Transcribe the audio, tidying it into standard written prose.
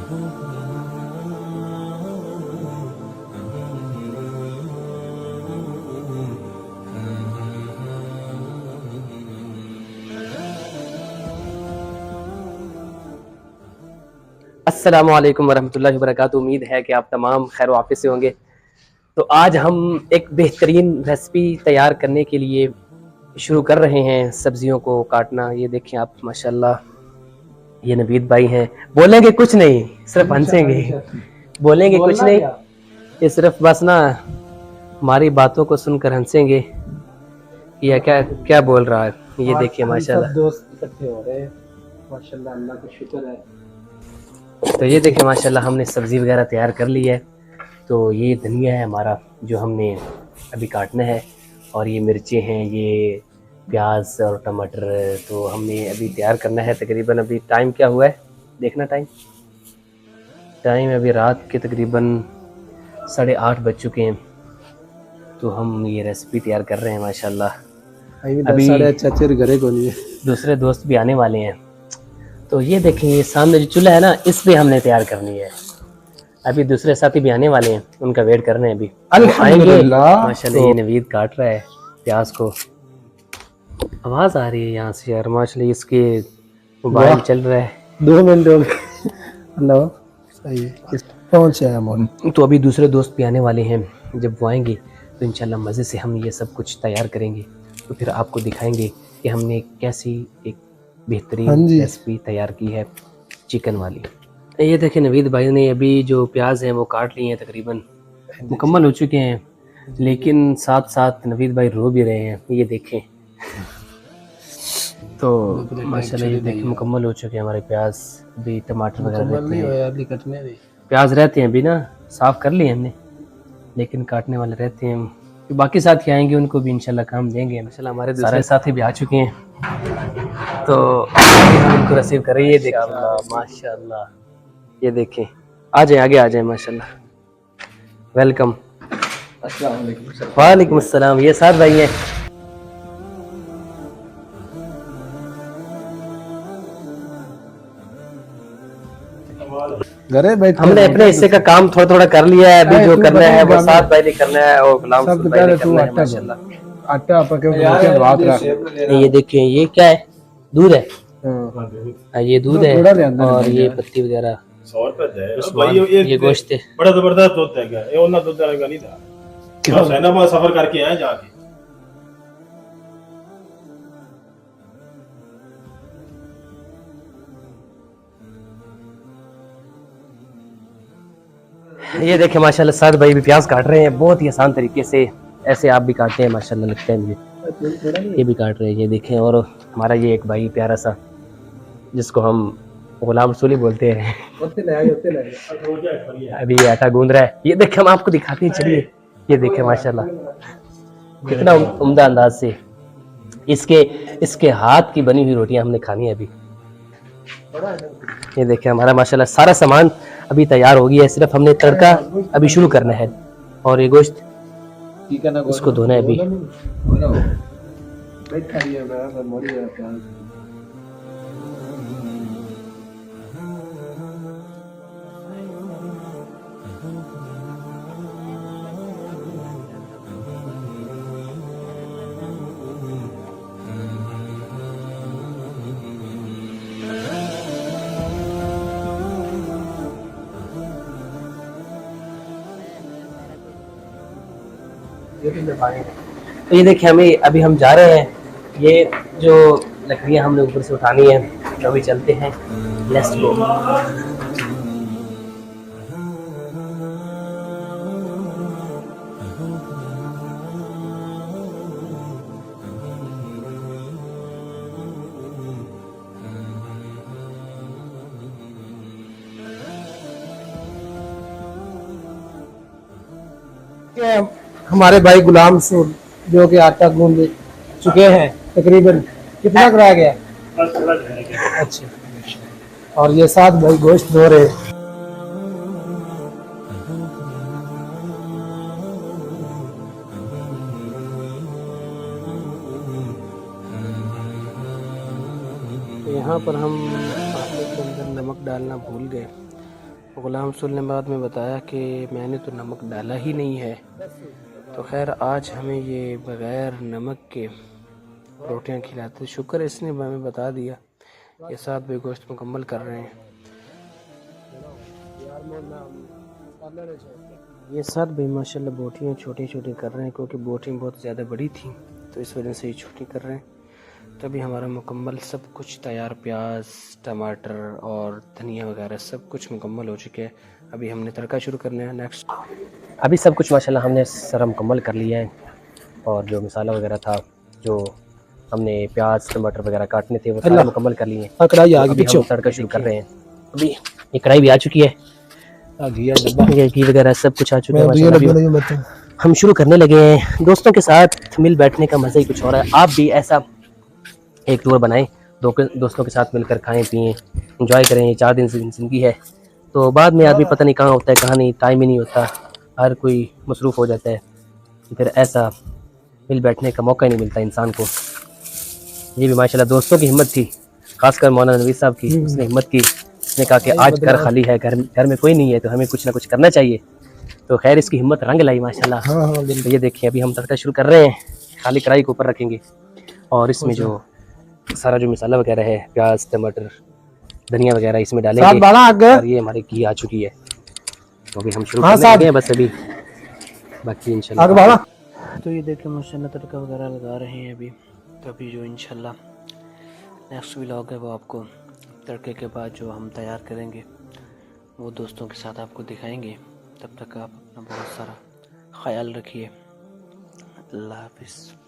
अस्सलामु अलैकुम वरहमतुल्लाहि वबरकातुहू। उम्मीद है कि आप तमाम खैर वाफिस से होंगे। तो आज हम एक बेहतरीन रेसिपी तैयार करने के लिए शुरू कर रहे हैं सब्जियों को काटना। ये देखें आप माशाल्लाह, ये नवीद भाई हैं। बोलेंगे कुछ नहीं, सिर्फ हंसेंगे, बोलेंगे कुछ नहीं, ये सिर्फ बस ना हमारी बातों को सुनकर हंसेंगे कि यह क्या क्या बोल रहा है। ये देखिए माशाल्लाह, दोस्त इकट्ठे हो रहे हैं, माशाल्लाह अल्लाह का शुक्र है। तो ये देखिए माशाल्लाह हमने सब्ज़ी वगैरह तैयार कर ली है। तो ये धनिया है हमारा जो हमने अभी काटना है, और ये मिर्चें हैं, ये प्याज और टमाटर तो हमने अभी तैयार करना है। तकरीबन अभी टाइम क्या हुआ है देखना, टाइम अभी रात के तकरीबन 8:30 बज चुके हैं। तो हम ये रेसिपी तैयार कर रहे हैं माशाल्लाह। अभी घरे को नहीं है, दूसरे दोस्त भी आने वाले हैं। तो ये देखें, ये सामने जो चूल्हा है ना, इस पे हमने तैयार करनी है। अभी दूसरे साथी भी आने वाले हैं, उनका वेट कर रहे हैं। अभी आएंगे माशाल्लाह। ये नवीद काट रहा है प्याज को, आवाज़ आ रही है यहाँ से यार माशाल्लाह। इसके मोबाइल चल रहा है। 2 मिनट हो गए। हेलो, सही है, पहुंच आया मोन। तो अभी दूसरे दोस्त भी आने वाले हैं। जब वो आएंगे तो इंशाल्लाह मज़े से हम ये सब कुछ तैयार करेंगे। तो फिर आपको दिखाएंगे कि हमने कैसी एक बेहतरीन रेसिपी तैयार की है चिकन वाली। ये देखें नवीद भाई ने अभी जो प्याज हैं वो काट लिए हैं, तकरीबन मुकम्मल हो चुके हैं। लेकिन साथ साथ नवीद भाई रो भी रहे हैं, ये देखें। तो माशाल्लाह ये देखें मुकम्मल हो चुके हैं हमारे प्याज। अभी टमाटर वगैरह रहते हैं, प्याज रहते हैं अभी ना, साफ़ कर लिए हमने, लेकिन काटने वाले रहते हैं। तो बाकी साथी आएंगे, उनको भी इंशाल्लाह काम देंगे। माशाल्लाह हमारे दूसरे साथी भी आ चुके हैं, तो हम उनको रिसीव कर रही है। देखिए माशाल्लाह, ये देखें, आ जाए, आगे आ जाए माशाल्लाह। वेलकम। वालेकुम अस्सलाम। ये साथ भाई हैं। घरे बैठ हमने अपने हिस्से का काम थोड़ा थोड़ा कर लिया है। अभी जो करना है वो साथ भाई ने करना है और गुलाम भाई ने करना है माशाल्लाह। आटा पके बात रख। ये देखिए, ये क्या है, दूध है। ये दूध है और ये पत्ती वगैरह 100 रुपए है भाई। ये गोश्त है, बड़ा जबरदस्त दूध है। ये ओना दूध वाला नहीं था, हुसैनाबाद सफर करके आए जाके। ये देखें माशाल्लाह साद भाई भी प्याज काट रहे हैं बहुत ही आसान तरीके से। ऐसे आप भी काटते हैं माशाल्लाह, लगता है मुझे। ये भी काट रहे हैं, ये देखें। और हमारा ये एक भाई प्यारा सा, जिसको हम गुलाम रसूली बोलते हैं, अभी ये आटा गूंद रहा है। ये देखें, हम आपको दिखाते हैं, चलिए। ये देखें माशाल्लाह कितना उम्दा अंदाज से इसके हाथ की बनी हुई रोटियां हमने खानी है अभी। ये देखें हमारा माशाल्लाह सारा सामान अभी तैयार हो गया है, सिर्फ हमने तड़का अभी शुरू करना है। और ये गोश्त इसको धोना है अभी। तो ये देखिए, हमें अभी हम जा रहे हैं। ये जो लकड़ियाँ हमने ऊपर से उठानी है, तो अभी चलते हैं। Let's go. हमारे भाई गुलाम से जो कि आटा गूंद चुके हैं, तकरीबन कितना कराया गया? अच्छा, और ये साथ भाई गोश्त धो रहे हैं। तो यहाँ पर हम आटे के अंदर नमक डालना भूल गए, गुलाम रसूल ने बाद में बताया कि मैंने तो नमक डाला ही नहीं है। तो खैर आज हमें ये बग़ैर नमक के रोटियां खिलाते, शुक्र इसने हमें बता दिया। ये 7 भाई गोश्त मुकम्मल कर रहे हैं। ये 7 भाई माशाल्लाह बोटियाँ छोटी छोटी कर रहे हैं, क्योंकि बोटियाँ बहुत ज़्यादा बड़ी थी तो इस वजह से ये छोटी कर रहे हैं। तभी हमारा मुकम्मल सब कुछ तैयार, प्याज, टमाटर और धनिया वगैरह सब कुछ मुकम्मल हो चुके हैं। अभी हमने तड़का शुरू करना है नेक्स्ट। अभी सब कुछ माशाल्लाह हमने सारा मुकम्मल कर लिया है, और जो मसाला वगैरह था, जो हमने प्याज टमाटर वगैरह काटने थे, वो सारे मुकम्मल कर लिए हैं। कढ़ाई आ तो गई, अभी हम तड़का शुरू कर रहे हैं। अभी ये कढ़ाई भी आ चुकी है, ये घी वगैरह सब कुछ आ चुका है माशाल्लाह। हम शुरू करने लगे हैं। दोस्तों के साथ मिल बैठने का मज़ा ही कुछ हो रहा है। आप भी ऐसा एक टूर बनाएं, दोस्तों के साथ मिलकर खाएं पिएं, एंजॉय करें। ये 4 दिन ज़िंदगी है, तो बाद में आदमी पता नहीं कहाँ होता है कहाँ नहीं, टाइम ही नहीं होता, हर कोई मसरूफ़ हो जाता है, फिर ऐसा मिल बैठने का मौका ही नहीं मिलता इंसान को। ये भी माशाल्लाह दोस्तों की हिम्मत थी, खासकर मौलाना नवीद साहब की। उसने हिम्मत की, उसने कहा कि आज घर खाली है, घर में कोई नहीं है, तो हमें कुछ ना कुछ करना चाहिए। तो खैर इसकी हिम्मत रंग लाई माशाल्लाह। तो ये देखिए अभी हम तड़का शुरू कर रहे हैं। खाली कढ़ाई के ऊपर रखेंगे और इसमें जो सारा जो मसाला वगैरह है, प्याज टमाटर धनिया वगैरह इसमें डालेंगे। और ये हमारी घी आ चुकी है, तो अभी हम शुरू करने लगे हैं बस अभी, बाकी इंशाल्लाह। तो ये देखिए माशाल्लाह तड़का वगैरह लगा रहे हैं अभी। तो अभी जो इंशाल्लाह नेक्स्ट व्लॉग है वो आपको तड़के के बाद जो हम तैयार करेंगे वो दोस्तों के साथ आपको दिखाएंगे। तब तक आप अपना बहुत सारा ख्याल रखिए। अल्लाह हाफिज़।